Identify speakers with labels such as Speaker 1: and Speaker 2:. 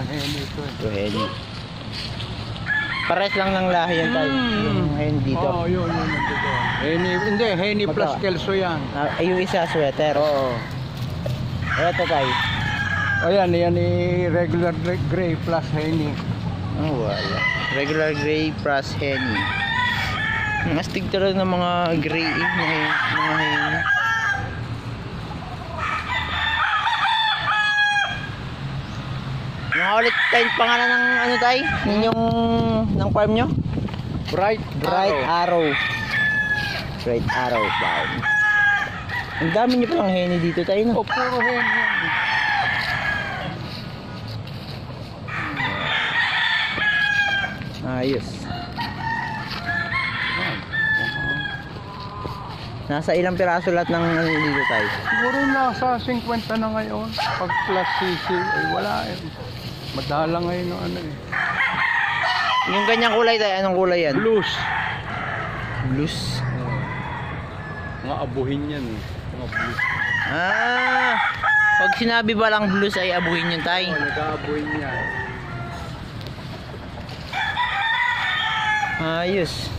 Speaker 1: Henny ito eh.
Speaker 2: Ito, Henny. Pares lang ng lahi yan tayo. Yung Henny dito.
Speaker 1: Oo, yun nandito. Henny, hindi, Henny plus Kelso yan.
Speaker 2: Yung isa, sweater.
Speaker 1: Oo.
Speaker 2: Ito tayo.
Speaker 1: Ayan, yan regular gray plus Henny.
Speaker 2: Oh, wala. Regular gray plus Henny. Ang astig talaga ng mga gray mga Henny. Mga ulit tayo pangalan ng ano tayo? Yung ng farm nyo?
Speaker 1: Bright
Speaker 2: Arrow. Bright Arrow farm. Ang dami nyo palang Henny dito tayo, no?
Speaker 1: Oh, puro Henny.
Speaker 2: Ayos. Nasa ilang piraso lahat ng ano dito tayo?
Speaker 1: Siguro nasa 50 na ngayon. Pag plus CC, ay wala eh. Madala ngayon ng ano eh.
Speaker 2: Yung ganyang kulay tayo, anong kulay yan?
Speaker 1: Blues.
Speaker 2: Blues.
Speaker 1: Mga abuhin yan eh. Mga blues.
Speaker 2: Pag sinabi ba lang blues ay abuhin yun tayo?
Speaker 1: Oo, nag-aabuhin yan.
Speaker 2: Ayos.